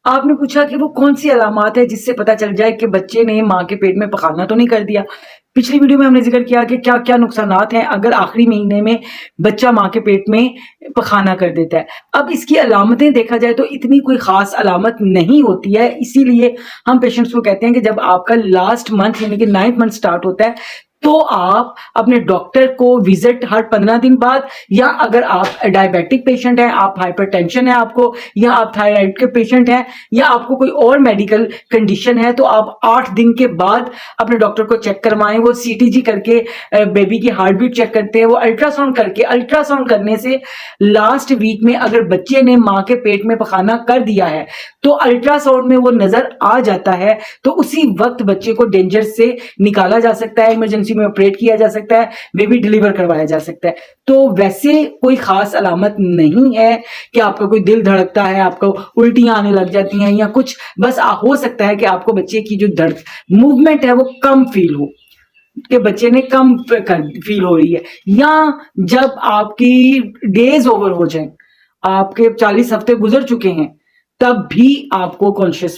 आपने पूछा कि वो कौन-सी अलामात है जिससे पता चल जाए कि बच्चे ने माँ के पेट में पखाना तो नहीं कर दिया। पिछली वीडियो में हमने ज़िक्र किया कि क्या-क्या नुकसानात हैं अगर आखिरी महीने में बच्चा माँ के पेट में पखाना कर देता है। अब इसकी अलामतें देखा जाए तो इतनी कोई ख़ास अलामत नहीं होती है, इसीलिए हम पेशेंट्स को कहते हैं कि जब आपका लास्ट मंथ यानी कि 9th मंथ स्टार्ट होता है, तो आप अपने डॉक्टर को विज़िट हर 15 दिन बाद, या अगर आप डायबिटिक पेशेंट हैं, आप हाइपरटेंशन है आपको, या आप थायराइड के पेशेंट हैं, या आपको कोई और मेडिकल कंडीशन है, तो आप 8 दिन के बाद अपने डॉक्टर को चेक करवाएं। वो सीटीजी करके बेबी की हार्ट बीट चेक करते हैं, वो अल्ट्रासाउंड करने से लास्ट वीक में अगर बच्चे ने माँ के पेट में पखाना कर दिया है तो अल्ट्रासाउंड में वो नजर आ जाता है, तो उसी वक्त बच्चे को डेंजर से निकाला जा सकता है, इमरजेंसी में ऑपरेट किया जा सकता है, बेबी डिलीवर करवाया जा सकता है। तो वैसे कोई खास अलामत नहीं है कि आपका कोई दिल धड़कता है, आपको उल्टियां आने लग जाती हैं या कुछ, बस हो सकता है कि आपको बच्चे की जो धड़ मूवमेंट है वो कम फील हो, कि बच्चे ने कम फील हो रही है, या जब आपकी डेज ओवर हो जाए, आपके 40 हफ्ते गुजर चुके हैं, तब भी आपको कॉन्शियस